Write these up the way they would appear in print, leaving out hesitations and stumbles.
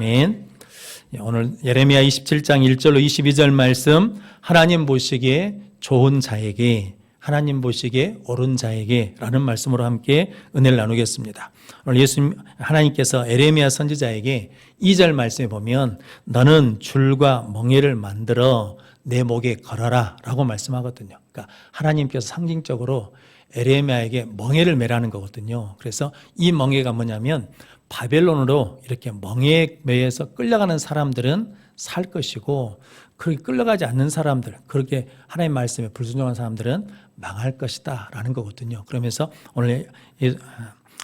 아멘. 오늘 예레미야 27장 1절로 22절 말씀, 하나님 보시기에 좋은 자에게, 하나님 보시기에 옳은 자에게 라는 말씀으로 함께 은혜를 나누겠습니다. 오늘 예수님, 하나님께서 예레미야 선지자에게 2절 말씀에 보면 너는 줄과 멍에를 만들어 내 목에 걸어라 라고 말씀하거든요. 그러니까 하나님께서 상징적으로 예레미야에게 멍에를 매라는 거거든요. 그래서 이 멍에가 뭐냐면 바벨론으로 이렇게 멍에에 매여서 끌려가는 사람들은 살 것이고, 그렇게 끌려가지 않는 사람들, 그렇게 하나님 말씀에 불순종한 사람들은 망할 것이다 라는 거거든요. 그러면서 오늘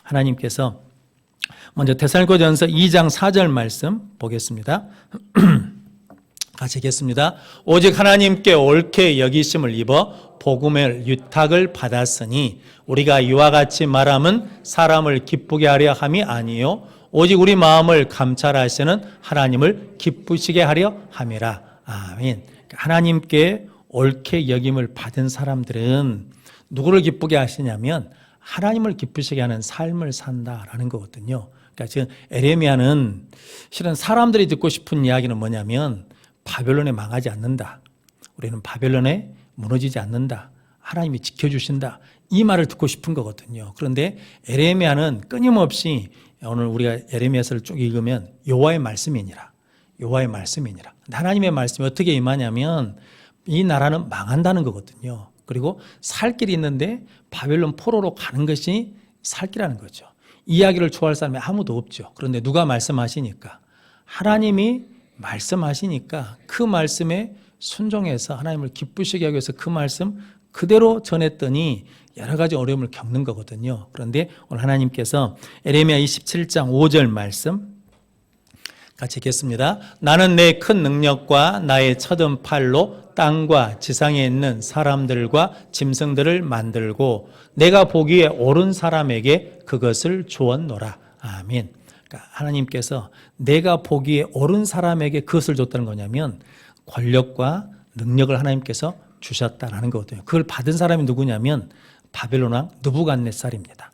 하나님께서 먼저 데살로니가전서 2장 4절 말씀 보겠습니다. 같이 읽겠습니다. 오직 하나님께 옳게 여기심을 입어 복음의 유탁을 받았으니 우리가 이와 같이 말함은 사람을 기쁘게 하려 함이 아니요 오직 우리 마음을 감찰하시는 하나님을 기쁘시게 하려 함이라. 아멘. 하나님께 옳게 여김을 받은 사람들은 누구를 기쁘게 하시냐면 하나님을 기쁘시게 하는 삶을 산다라는 거거든요. 그러니까 지금 예레미야는 실은 사람들이 듣고 싶은 이야기는 뭐냐면 바벨론에 망하지 않는다. 우리는 바벨론에 무너지지 않는다. 하나님이 지켜주신다. 이 말을 듣고 싶은 거거든요. 그런데 예레미야는 끊임없이 오늘 우리가 예레미야서를 쭉 읽으면 여호와의 말씀이니라. 여호와의 말씀이니라. 하나님의 말씀이 어떻게 임하냐면 이 나라는 망한다는 거거든요. 그리고 살 길이 있는데 바벨론 포로로 가는 것이 살 길이라는 거죠. 이 이야기를 좋아할 사람이 아무도 없죠. 그런데 누가 말씀하시니까? 하나님이 말씀하시니까 그 말씀에 순종해서 하나님을 기쁘시게 하기 위해서 그 말씀 그대로 전했더니 여러 가지 어려움을 겪는 거거든요. 그런데 오늘 하나님께서 예레미야 27장 5절 말씀 같이 읽겠습니다. 나는 내 큰 능력과 나의 쳐든 팔로 땅과 지상에 있는 사람들과 짐승들을 만들고 내가 보기에 옳은 사람에게 그것을 주었노라. 아멘. 그러니까 하나님께서 내가 보기에 옳은 사람에게 그것을 줬다는 거냐면 권력과 능력을 하나님께서 주셨다라는 거거든요. 그걸 받은 사람이 누구냐면 바벨론 왕 느부갓네살입니다.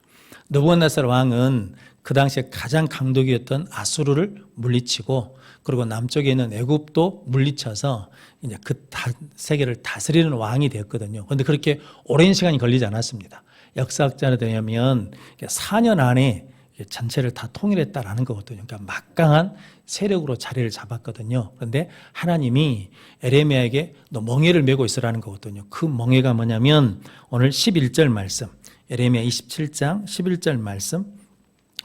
느부갓네살 왕은 그 당시에 가장 강독이었던 아수르를 물리치고, 그리고 남쪽에 있는 애굽도 물리쳐서 이제 그 세계를 다스리는 왕이 되었거든요. 그런데 그렇게 오랜 시간이 걸리지 않았습니다. 역사학자에 의하면 4년 안에 전체를 다 통일했다라는 거거든요. 그러니까 막강한 세력으로 자리를 잡았거든요. 그런데 하나님이 예레미야에게 너 멍에를 메고 있으라는 거거든요. 그 멍에가 뭐냐면 오늘 11절 말씀, 예레미야 27장 11절 말씀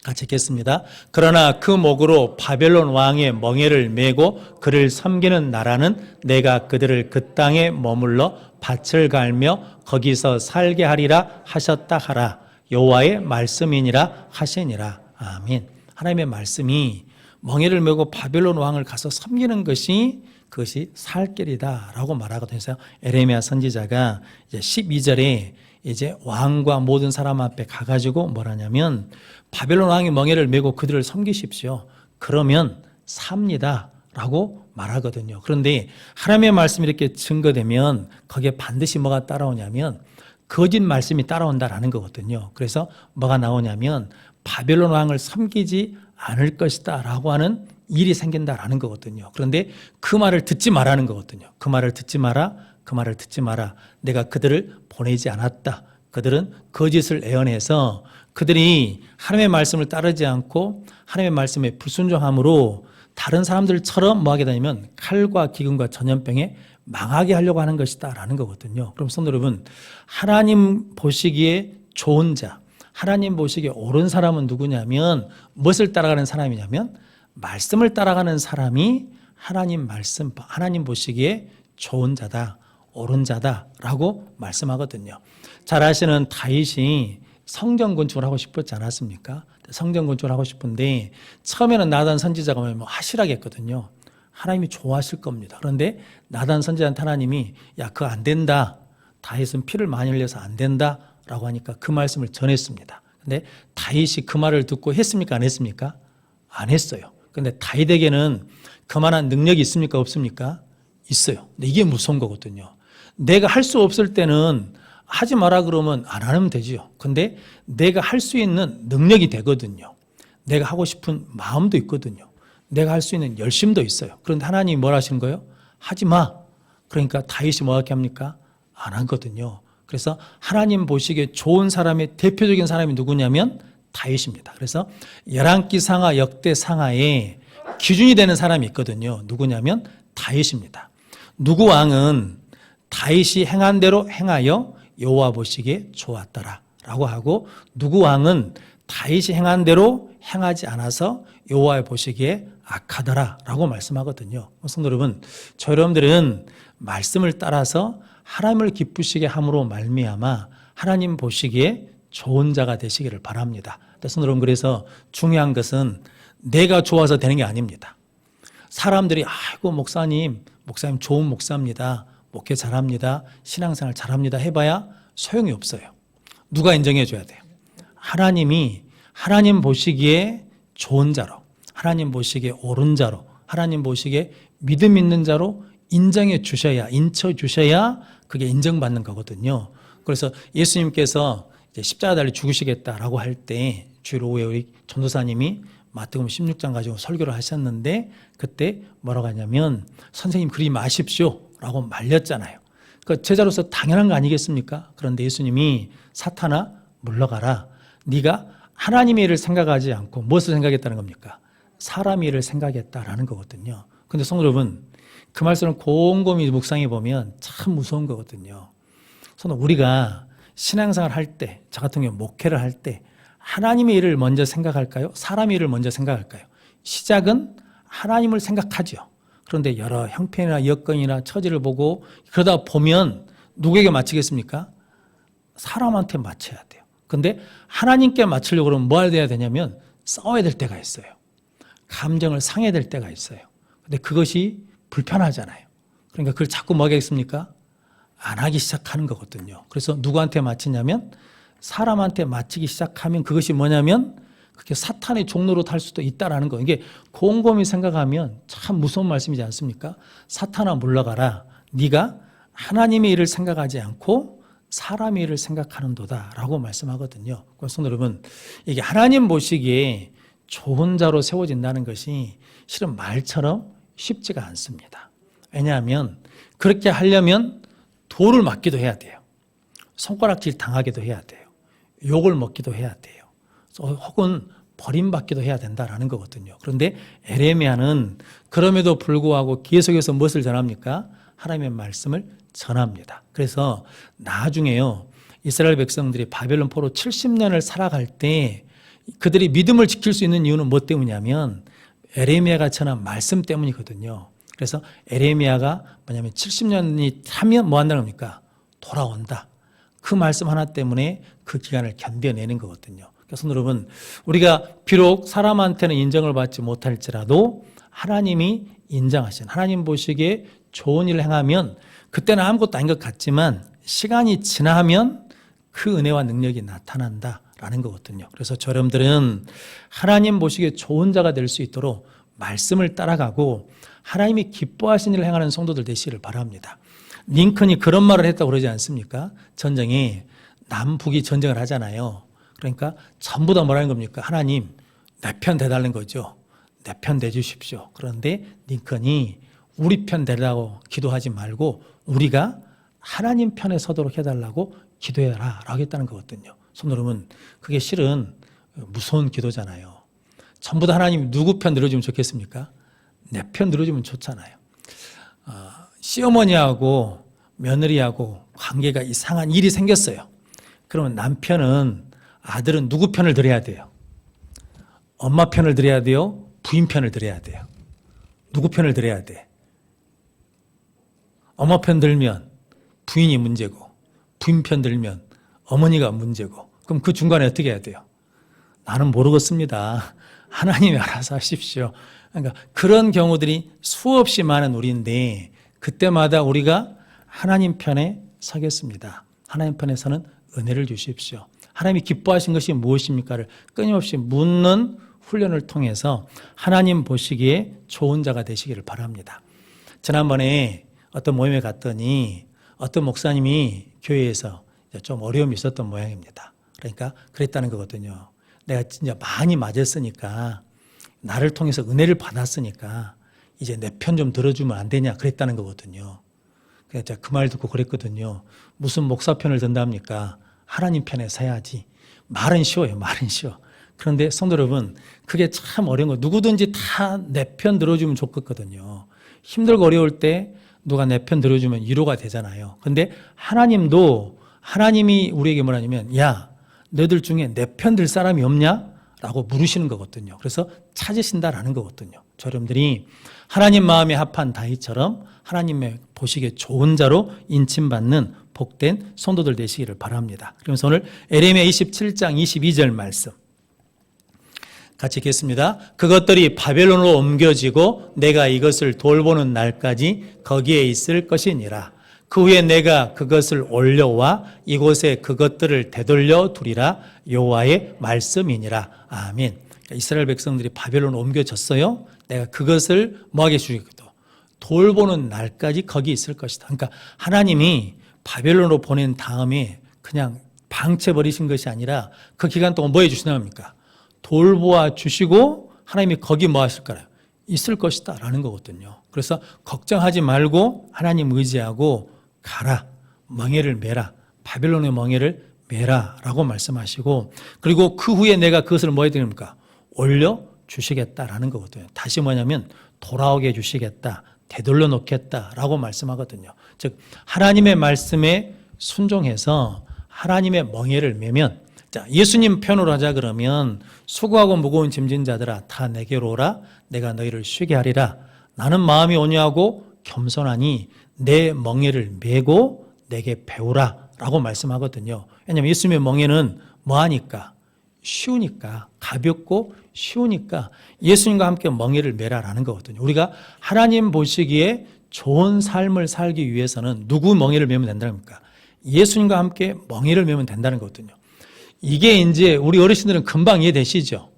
같이 읽겠습니다. 그러나 그 목으로 바벨론 왕의 멍에를 메고 그를 섬기는 나라는 내가 그들을 그 땅에 머물러 밭을 갈며 거기서 살게 하리라 하셨다 하라. 여호와의 말씀이니라 하시니라. 아멘. 하나님의 말씀이 멍에를 메고 바벨론 왕을 가서 섬기는 것이 그것이 살 길이다 라고 말하거든요. 그래서 예레미야 선지자가 이제 12절에 이제 왕과 모든 사람 앞에 가가지고 뭐라냐면 바벨론 왕이 멍에를 메고 그들을 섬기십시오. 그러면 삽니다 라고 말하거든요. 그런데 하나님의 말씀이 이렇게 증거되면 거기에 반드시 뭐가 따라오냐면 거짓 말씀이 따라온다라는 거거든요. 그래서 뭐가 나오냐면 바벨론 왕을 섬기지 않을 것이다 라고 하는 일이 생긴다라는 거거든요. 그런데 그 말을 듣지 말라는 거거든요. 그 말을 듣지 마라. 그 말을 듣지 마라. 내가 그들을 보내지 않았다. 그들은 거짓을 애언해서 그들이 하나님의 말씀을 따르지 않고 하나님의 말씀에 불순종함으로 다른 사람들처럼 뭐 하게 되냐면 칼과 기근과 전염병에 망하게 하려고 하는 것이다 라는 거거든요. 그럼 성도 여러분, 하나님 보시기에 좋은 자, 하나님 보시기에 옳은 사람은 누구냐면 무엇을 따라가는 사람이냐면 말씀을 따라가는 사람이 하나님 말씀, 하나님 보시기에 좋은 자다, 옳은 자다 라고 말씀하거든요. 잘 아시는 다윗이 성전 건축을 하고 싶었지 않았습니까? 성전 건축을 하고 싶은데 처음에는 나단 선지자가 뭐 하시라고 했거든요. 하나님이 좋아하실 겁니다. 그런데 나단 선지자한테 하나님이 야 그거 안 된다. 다윗은 피를 많이 흘려서 안 된다 라고 하니까 그 말씀을 전했습니다. 근데 다윗이 그 말을 듣고 했습니까? 안 했습니까? 안 했어요. 근데 다윗에게는 그만한 능력이 있습니까? 없습니까? 있어요. 근데 이게 무서운 거거든요. 내가 할 수 없을 때는 하지 마라 그러면 안 하면 되지요. 근데 내가 할 수 있는 능력이 되거든요. 내가 하고 싶은 마음도 있거든요. 내가 할 수 있는 열심도 있어요. 그런데 하나님이 뭘 하시는 거예요? 하지 마. 그러니까 다윗이 뭐 하게 합니까? 안 하거든요. 그래서 하나님 보시기에 좋은 사람의 대표적인 사람이 누구냐면 다윗입니다. 그래서 열왕기상하 역대상하에 기준이 되는 사람이 있거든요. 누구냐면 다윗입니다. 누구 왕은 다윗이 행한 대로 행하여 여호와 보시기에 좋았더라 라고 하고, 누구 왕은 다윗이 행한 대로 행하지 않아서 여호와 보시기에 악하더라 라고 말씀하거든요. 성도 여러분, 저 여러분들은 말씀을 따라서 하나님을 기쁘시게 함으로 말미암아 하나님 보시기에 좋은 자가 되시기를 바랍니다. 성도 여러분, 그래서 중요한 것은 내가 좋아서 되는 게 아닙니다. 사람들이 아이고 목사님 좋은 목사입니다, 목회 잘합니다, 신앙생활 잘합니다 해봐야 소용이 없어요. 누가 인정해 줘야 돼요? 하나님이 하나님 보시기에 좋은 자로, 하나님 보시기에 옳은 자로, 하나님 보시기에 믿음 있는 자로 인정해 주셔야, 인쳐 주셔야 그게 인정받는 거거든요. 그래서 예수님께서 이제 십자가 달려 죽으시겠다라고 할 때 주일 오후에 우리 전도사님이 마태복음 16장 가지고 설교를 하셨는데, 그때 뭐라고 하냐면 선생님 그러지 마십시오 라고 말렸잖아요. 그 제자로서 당연한 거 아니겠습니까? 그런데 예수님이 사탄아 물러가라, 네가 하나님의 일을 생각하지 않고 무엇을 생각했다는 겁니까? 사람의 일을 생각했다라는 거거든요. 그런데 성도 여러분, 그 말씀을 곰곰이 묵상해 보면 참 무서운 거거든요. 그래서 우리가 신앙생활 할 때, 저 같은 경우 목회를 할 때 하나님의 일을 먼저 생각할까요? 사람의 일을 먼저 생각할까요? 시작은 하나님을 생각하죠. 그런데 여러 형편이나 여건이나 처지를 보고 그러다 보면 누구에게 맞추겠습니까? 사람한테 맞춰야 돼요. 그런데 하나님께 맞추려고 그러면 뭐 해야 되냐면 싸워야 될 때가 있어요. 감정을 상해야 될 때가 있어요. 근데 그것이 불편하잖아요. 그러니까 그걸 자꾸 뭐 하겠습니까? 안 하기 시작하는 거거든요. 그래서 누구한테 맞추냐면 사람한테 맞추기 시작하면 그것이 뭐냐면 그게 사탄의 종로로 탈 수도 있다라는 거예요. 이게 곰곰이 생각하면 참 무서운 말씀이지 않습니까? 사탄아 물러가라, 네가 하나님의 일을 생각하지 않고 사람의 일을 생각하는도다 라고 말씀하거든요. 성도 여러분, 이게 하나님 보시기에 좋은 자로 세워진다는 것이 실은 말처럼 쉽지가 않습니다. 왜냐하면 그렇게 하려면 돌을 맞기도 해야 돼요. 손가락질 당하기도 해야 돼요. 욕을 먹기도 해야 돼요. 혹은 버림받기도 해야 된다라는 거거든요. 그런데 에레미야는 그럼에도 불구하고 계속해서 무엇을 전합니까? 하나님의 말씀을 전합니다. 그래서 나중에요, 이스라엘 백성들이 바벨론 포로 70년을 살아갈 때 그들이 믿음을 지킬 수 있는 이유는 뭐 때문이냐면 에레미야가 전한 말씀 때문이거든요. 그래서 에레미야가 뭐냐면 70년이 하면 뭐 한다는 겁니까? 돌아온다. 그 말씀 하나 때문에 그 기간을 견뎌내는 거거든요. 그래서 여러분, 우리가 비록 사람한테는 인정을 받지 못할지라도 하나님이 인정하신, 하나님 보시기에 좋은 일을 행하면 그때는 아무것도 아닌 것 같지만 시간이 지나면 그 은혜와 능력이 나타난다라는 거거든요. 그래서 여러분들은 하나님 보시기에 좋은 자가 될 수 있도록 말씀을 따라가고 하나님이 기뻐하신 일을 행하는 성도들 되시기를 바랍니다. 링컨이 그런 말을 했다고 그러지 않습니까? 전쟁에 남북이 전쟁을 하잖아요. 그러니까 전부 다 뭐라는 겁니까? 하나님 내 편 대달라는 거죠. 내 편 대주십시오. 그런데 링컨이 우리 편 대라고 기도하지 말고 우리가 하나님 편에 서도록 해달라고 기도해라 라고 했다는 거거든요. 성도 여러분, 그게 실은 무서운 기도잖아요. 전부 다 하나님 누구 편 들어주면 좋겠습니까? 내 편 들어주면 좋잖아요. 시어머니하고 며느리하고 관계가 이상한 일이 생겼어요. 그러면 남편은, 아들은 누구 편을 들어야 돼요? 엄마 편을 들어야 돼요? 부인 편을 들어야 돼요? 누구 편을 들어야 돼? 엄마 편 들면 부인이 문제고, 부인 편 들면 어머니가 문제고, 그럼 그 중간에 어떻게 해야 돼요? 나는 모르겠습니다. 하나님이 알아서 하십시오. 그러니까 그런 경우들이 수없이 많은 우리인데, 그때마다 우리가 하나님 편에 서겠습니다. 하나님 편에서는 은혜를 주십시오. 하나님이 기뻐하신 것이 무엇입니까를 끊임없이 묻는 훈련을 통해서 하나님 보시기에 좋은 자가 되시기를 바랍니다. 지난번에 어떤 모임에 갔더니 어떤 목사님이 교회에서 좀 어려움이 있었던 모양입니다. 그러니까 그랬다는 거거든요. 내가 진짜 많이 맞았으니까 나를 통해서 은혜를 받았으니까 이제 내 편 좀 들어주면 안 되냐 그랬다는 거거든요. 그래서 제가 그 말 듣고 그랬거든요. 무슨 목사 편을 든답니까? 하나님 편에 서야지. 말은 쉬워요. 말은 쉬워. 그런데 성도 여러분, 그게 참 어려운 거예요. 누구든지 다 내 편 들어주면 좋겠거든요. 힘들고 어려울 때 누가 내 편 들어주면 위로가 되잖아요. 근데 하나님이 우리에게 뭐라냐면, 야, 너희들 중에 내 편 들 사람이 없냐? 라고 물으시는 거거든요. 그래서 찾으신다라는 거거든요. 여러분들이 하나님 마음에 합한 다윗처럼 하나님의 보시기에 좋은 자로 인침받는 복된 성도들 되시기를 바랍니다. 그러면서 오늘 에레미야 27장 22절 말씀 같이 읽겠습니다. 그것들이 바벨론으로 옮겨지고 내가 이것을 돌보는 날까지 거기에 있을 것이니라. 그 후에 내가 그것을 올려와 이곳에 그것들을 되돌려 두리라. 여호와의 말씀이니라. 아멘. 그러니까 이스라엘 백성들이 바벨론으로 옮겨졌어요. 내가 그것을 뭐하게 주시겠다. 돌보는 날까지 거기 있을 것이다. 그러니까 하나님이 바벨론으로 보낸 다음에 그냥 방치해버리신 것이 아니라 그 기간 동안 뭐 해주시나 합니까? 돌보아 주시고 하나님이 거기 뭐 하실 거예요? 있을 것이다 라는 거거든요. 그래서 걱정하지 말고 하나님 의지하고 가라. 멍에를 메라. 바벨론의 멍에를 메라 라고 말씀하시고, 그리고 그 후에 내가 그것을 뭐 해야 됩니까? 올려 주시겠다라는 거거든요. 다시 뭐냐면 돌아오게 해 주시겠다. 되돌려 놓겠다라고 말씀하거든요. 즉 하나님의 말씀에 순종해서 하나님의 멍에를 메면, 자, 예수님 편으로 하자 그러면 수고하고 무거운 짐진 자들아 다 내게로 오라. 내가 너희를 쉬게 하리라. 나는 마음이 온유하고 겸손하니 내 멍에를 메고 내게 배우라 라고 말씀하거든요. 왜냐하면 예수님의 멍에는 뭐하니까? 쉬우니까, 가볍고 쉬우니까 예수님과 함께 멍에를 메라라는 거거든요. 우리가 하나님 보시기에 좋은 삶을 살기 위해서는 누구 멍에를 메면 된다는 겁니까? 예수님과 함께 멍에를 메면 된다는 거거든요. 이게 이제 우리 어르신들은 금방 이해되시죠?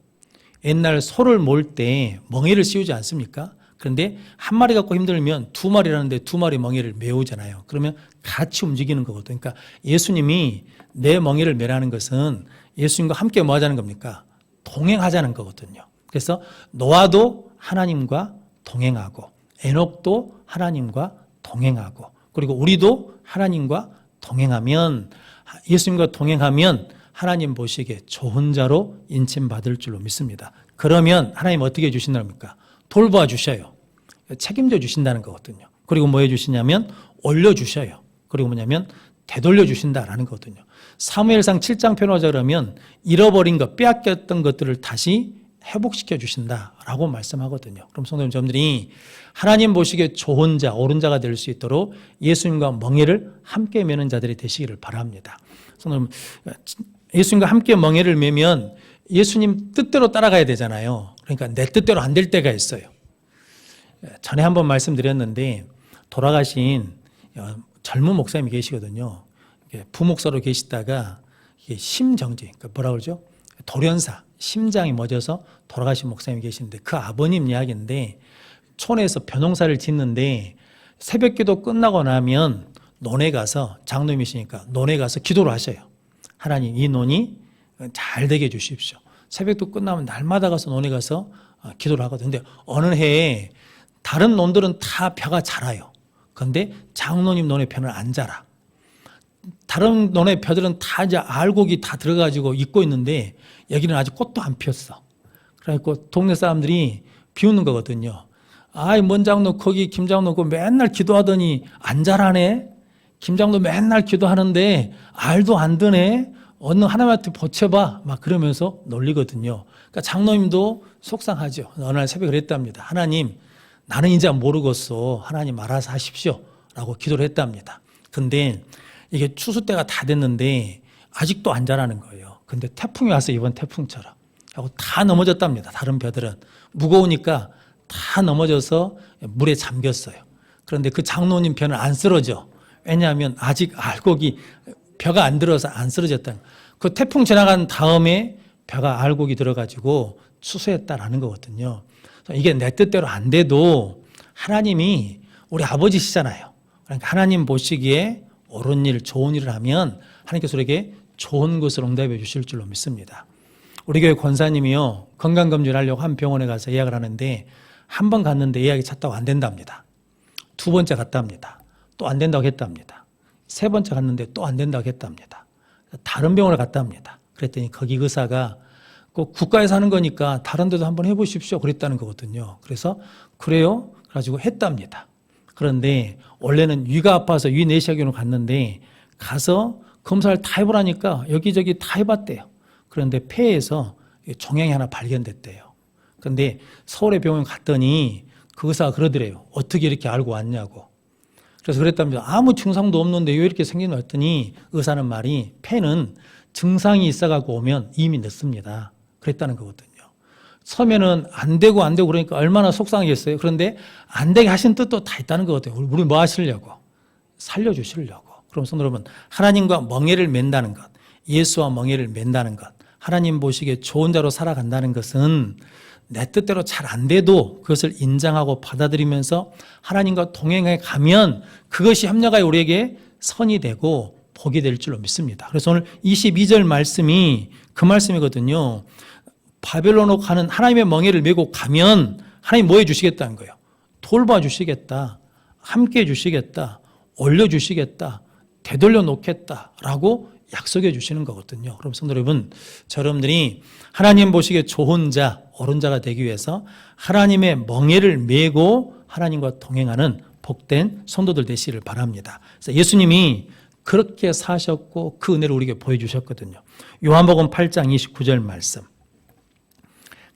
옛날 소를 몰 때 멍에를 씌우지 않습니까? 그런데 한 마리 갖고 힘들면 두 마리라는데 두 마리 멍에를 메우잖아요. 그러면 같이 움직이는 거거든요. 그러니까 예수님이 내 멍에를 메라는 것은 예수님과 함께 뭐 하자는 겁니까? 동행하자는 거거든요. 그래서 노아도 하나님과 동행하고 에녹도 하나님과 동행하고 그리고 우리도 하나님과 동행하면, 예수님과 동행하면 하나님 보시기에 좋은 자로 인침받을 줄로 믿습니다. 그러면 하나님 어떻게 해주신답니까? 돌보아 주셔요. 책임져 주신다는 거거든요. 그리고 뭐 해주시냐면 올려주셔요. 그리고 뭐냐면 되돌려 주신다라는 거거든요. 사무엘상 7장 표현하자 그러면 잃어버린 것, 빼앗겼던 것들을 다시 회복시켜 주신다라고 말씀하거든요. 그럼 성도님 여러분들이 하나님 보시기에 좋은 자, 옳은 자가 될 수 있도록 예수님과 멍에를 함께 메는 자들이 되시기를 바랍니다. 성도님, 예수님과 함께 멍에를 메면 예수님 뜻대로 따라가야 되잖아요. 그러니까 내 뜻대로 안 될 때가 있어요. 전에 한번 말씀드렸는데 돌아가신 젊은 목사님이 계시거든요. 부목사로 계시다가 심정지, 그러니까 뭐라 그러죠? 돌연사, 심장이 멎어서 돌아가신 목사님이 계시는데 그 아버님 이야기인데 촌에서 벼농사를 짓는데 새벽기도 끝나고 나면 논에 가서, 장로님이시니까 논에 가서 기도를 하셔요. 하나님 이 논이 잘 되게 해주십시오. 새벽도 끝나면 날마다 가서 논에 가서 기도를 하거든요. 근데 어느 해에 다른 논들은 다 벼가 자라요. 그런데 장로님 논의 벼는 안 자라. 다른 논의 벼들은 다 이제 알곡이 다 들어가지고 있고 있는데 여기는 아직 꽃도 안 피었어. 그래갖고 동네 사람들이 비웃는 거거든요. 아이, 먼 장로 거기 김 장로 그 맨날 기도하더니 안 자라네. 김 장로 맨날 기도하는데 알도 안 드네. 어느 하나님한테 보채봐. 막 그러면서 놀리거든요. 그러니까 장로님도 속상하죠. 어느 날 새벽에 그랬답니다. 하나님, 나는 이제 모르겠어. 하나님 알아서 하십시오. 라고 기도를 했답니다. 근데 이게 추수 때가 다 됐는데 아직도 안 자라는 거예요. 근데 태풍이 와서 이번 태풍처럼 하고 다 넘어졌답니다. 다른 벼들은 무거우니까 다 넘어져서 물에 잠겼어요. 그런데 그 장로님 벼는 안 쓰러져. 왜냐하면 아직 알곡이 벼가 안 들어서 안 쓰러졌다는 거예요. 그 태풍 지나간 다음에 벼가 알곡이 들어가지고 추수했다라는 거거든요. 이게 내 뜻대로 안 돼도 하나님이 우리 아버지시잖아요. 그러니까 하나님 보시기에 옳은 일, 좋은 일을 하면 하나님께서 우리에게 좋은 것을 응답해 주실 줄로 믿습니다. 우리 교회 권사님이요, 건강검진을 하려고 한 병원에 가서 예약을 하는데 한 번 갔는데 예약이 찼다고 안 된답니다. 두 번째 갔답니다. 또 안 된다고 했답니다. 세 번째 갔는데 또 안 된다고 했답니다. 다른 병원을 갔답니다. 그랬더니 거기 의사가 꼭 국가에서 하는 거니까 다른 데도 한번 해보십시오 그랬다는 거거든요. 그래서 그래요? 그래가지고 했답니다. 그런데 원래는 위가 아파서 위 내시경으로 갔는데 가서 검사를 다 해보라니까 여기저기 다 해봤대요. 그런데 폐에서 종양이 하나 발견됐대요. 그런데 서울의 병원 갔더니 그 의사가 그러더래요. 어떻게 이렇게 알고 왔냐고. 그래서 그랬답니다. 아무 증상도 없는데 왜 이렇게 생겼나 했더니 의사는 말이 폐는 증상이 있어가고 오면 이미 늦습니다. 그랬다는 거거든요. 처음에는 안 되고 그러니까 얼마나 속상하겠어요. 그런데 안 되게 하신 뜻도 다 있다는 거거든요. 우리 뭐 하시려고? 살려주시려고. 그럼 성도 여러분, 하나님과 멍에를 맨다는 것, 예수와 멍에를 맨다는 것, 하나님 보시기에 좋은 자로 살아간다는 것은 내 뜻대로 잘 안 돼도 그것을 인정하고 받아들이면서 하나님과 동행해 가면 그것이 협력하여 우리에게 선이 되고 복이 될 줄로 믿습니다. 그래서 오늘 22절 말씀이 그 말씀이거든요. 바벨론으로 가는 하나님의 멍에를 메고 가면 하나님 뭐 해주시겠다는 거예요. 돌봐주시겠다. 함께 해주시겠다. 올려주시겠다. 되돌려 놓겠다라고 약속해 주시는 거거든요. 그럼 성도 여러분, 여러분들이 하나님 보시기에 좋은 자, 옳은 자가 되기 위해서 하나님의 멍에를 메고 하나님과 동행하는 복된 성도들 되시기를 바랍니다. 그래서 예수님이 그렇게 사셨고 그 은혜를 우리에게 보여주셨거든요. 요한복음 8장 29절 말씀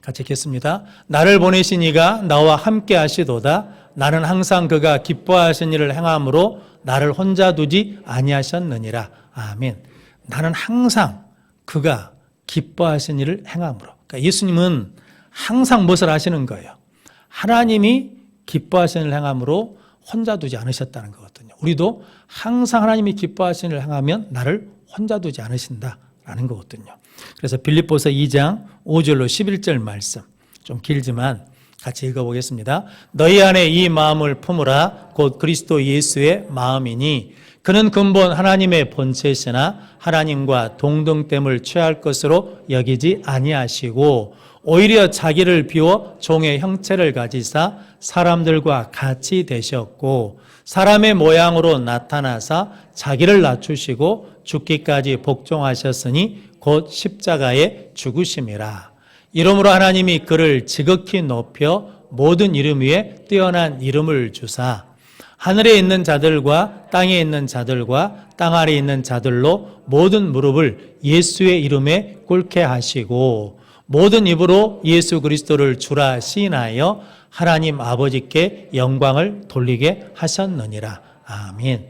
같이 읽겠습니다. 나를 보내신 이가 나와 함께 하시도다. 나는 항상 그가 기뻐하신 일을 행함으로 나를 혼자 두지 아니하셨느니라. 아멘. 나는 항상 그가 기뻐하신 일을 행함으로. 그러니까 예수님은 항상 무엇을 하시는 거예요? 하나님이 기뻐하신 일을 행함으로 혼자 두지 않으셨다는 거거든요. 우리도 항상 하나님이 기뻐하신 일을 행하면 나를 혼자 두지 않으신다라는 거거든요. 그래서 빌립보서 2장 5절로 11절 말씀 좀 길지만 같이 읽어보겠습니다. 너희 안에 이 마음을 품으라. 곧 그리스도 예수의 마음이니 그는 근본 하나님의 본체시나 하나님과 동등됨을 취할 것으로 여기지 아니하시고 오히려 자기를 비워 종의 형체를 가지사 사람들과 같이 되셨고 사람의 모양으로 나타나사 자기를 낮추시고 죽기까지 복종하셨으니 곧 십자가에 죽으심이라. 이러므로 하나님이 그를 지극히 높여 모든 이름 위에 뛰어난 이름을 주사 하늘에 있는 자들과 땅에 있는 자들과 땅 아래에 있는 자들로 모든 무릎을 예수의 이름에 꿇게 하시고 모든 입으로 예수 그리스도를 주라 시인하여 하나님 아버지께 영광을 돌리게 하셨느니라. 아멘.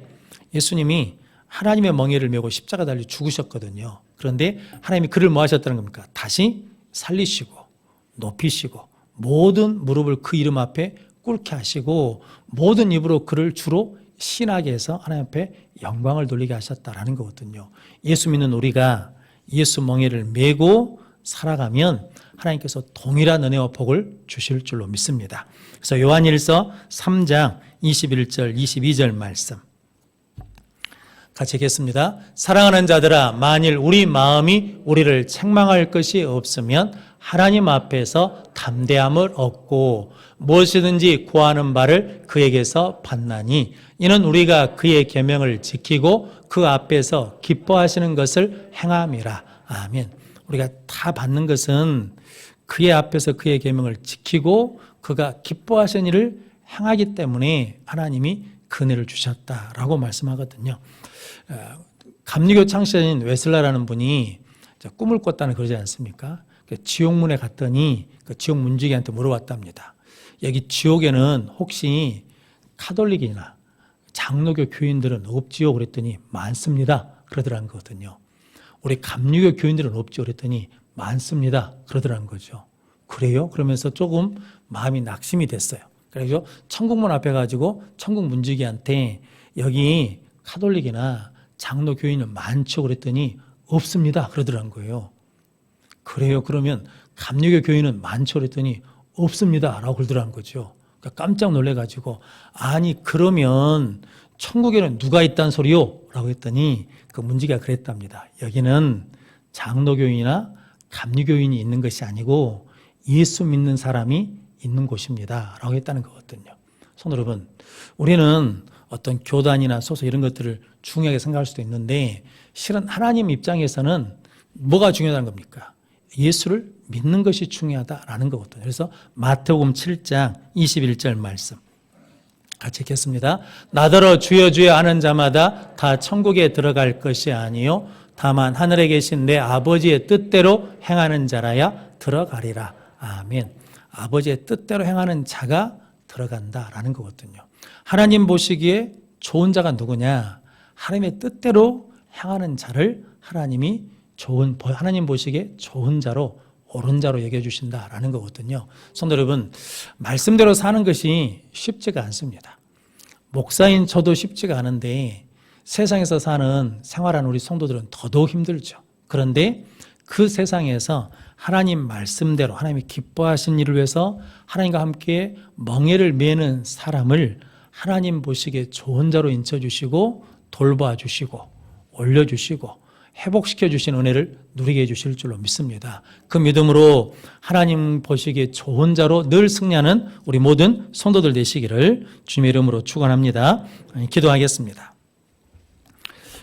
예수님이 하나님의 멍에를 메고 십자가 달려 죽으셨거든요. 그런데 하나님이 그를 뭐 하셨다는 겁니까? 다시 살리시고 높이시고 모든 무릎을 그 이름 앞에 꿇게 하시고 모든 입으로 그를 주로 신하게 해서 하나님 앞에 영광을 돌리게 하셨다라는 거거든요. 예수 믿는 우리가 예수 멍에를 메고 살아가면 하나님께서 동일한 은혜와 복을 주실 줄로 믿습니다. 그래서 요한일서 3장 21절 22절 말씀 같이 읽겠습니다. 사랑하는 자들아, 만일 우리 마음이 우리를 책망할 것이 없으면 하나님 앞에서 담대함을 얻고 무엇이든지 구하는 바를 그에게서 받나니 이는 우리가 그의 계명을 지키고 그 앞에서 기뻐하시는 것을 행함이라. 아멘. 우리가 다 받는 것은 그의 앞에서 그의 계명을 지키고 그가 기뻐하시는 일을 행하기 때문에 하나님이 그 은혜를 주셨다라고 말씀하거든요. 감리교 창시자인 웨슬라라는 분이 꿈을 꿨다는 그러지 않습니까? 지옥문에 갔더니 그 지옥 문지기한테 물어봤답니다. 여기 지옥에는 혹시 카톨릭이나 장로교 교인들은 없지요? 그랬더니 많습니다. 그러더라는 거거든요. 우리 감리교 교인들은 없지요? 그랬더니 많습니다. 그러더라는 거죠. 그래요? 그러면서 조금 마음이 낙심이 됐어요. 그래서 천국문 앞에 가지고 천국 문지기한테 여기 카톨릭이나 장로 교인은 많죠? 그랬더니 없습니다. 그러더라는 거예요. 그래요? 그러면 감리교 교인은 많죠? 그랬더니 없습니다. 라고 그러더라는 거죠. 그러니까 깜짝 놀래가지고 아니 그러면 천국에는 누가 있단 소리요? 라고 했더니 그 문지기가 그랬답니다. 여기는 장로교인이나 감리교인이 있는 것이 아니고 예수 믿는 사람이 있는 곳입니다 라고 했다는 거거든요. 성도 여러분, 우리는 어떤 교단이나 소속 이런 것들을 중요하게 생각할 수도 있는데 실은 하나님 입장에서는 뭐가 중요하다는 겁니까? 예수를 믿는 것이 중요하다라는 거거든요. 그래서 마태복음 7장 21절 말씀 같이 읽겠습니다. 나더러 주여 주여 하는 자마다 다 천국에 들어갈 것이 아니요 다만 하늘에 계신 내 아버지의 뜻대로 행하는 자라야 들어가리라. 아멘. 아버지의 뜻대로 행하는 자가 들어간다라는 거거든요. 하나님 보시기에 좋은 자가 누구냐? 하나님의 뜻대로 행하는 자를 하나님이 하나님 보시기에 좋은 자로 옳은 자로 여겨주신다라는 거거든요. 성도 여러분, 말씀대로 사는 것이 쉽지가 않습니다. 목사인 저도 쉽지가 않은데 세상에서 사는 생활하는 우리 성도들은 더더욱 힘들죠. 그런데 그 세상에서 하나님 말씀대로 하나님이 기뻐하신 일을 위해서 하나님과 함께 멍에를 매는 사람을 하나님 보시기에 좋은 자로 인쳐주시고 돌봐주시고 올려주시고 회복시켜 주신 은혜를 누리게 해주실 줄로 믿습니다. 그 믿음으로 하나님 보시기에 좋은 자로 늘 승리하는 우리 모든 성도들 되시기를 주님의 이름으로 축원합니다. 기도하겠습니다.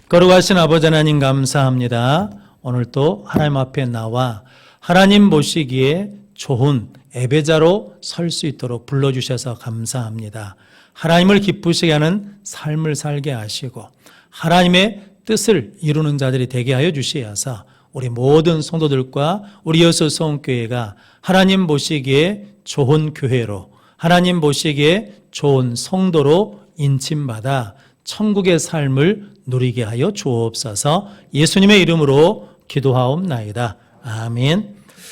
거룩하신 아버지 하나님 감사합니다. 오늘 또 하나님 앞에 나와 하나님 보시기에 좋은 예배자로 설 수 있도록 불러주셔서 감사합니다. 하나님을 기쁘시게 하는 삶을 살게 하시고 하나님의 뜻을 이루는 자들이 되게 하여 주시어서 우리 모든 성도들과 우리 여수 성교회가 하나님 보시기에 좋은 교회로 하나님 보시기에 좋은 성도로 인침받아 천국의 삶을 누리게 하여 주옵소서. 예수님의 이름으로 기도하옵나이다. 아멘.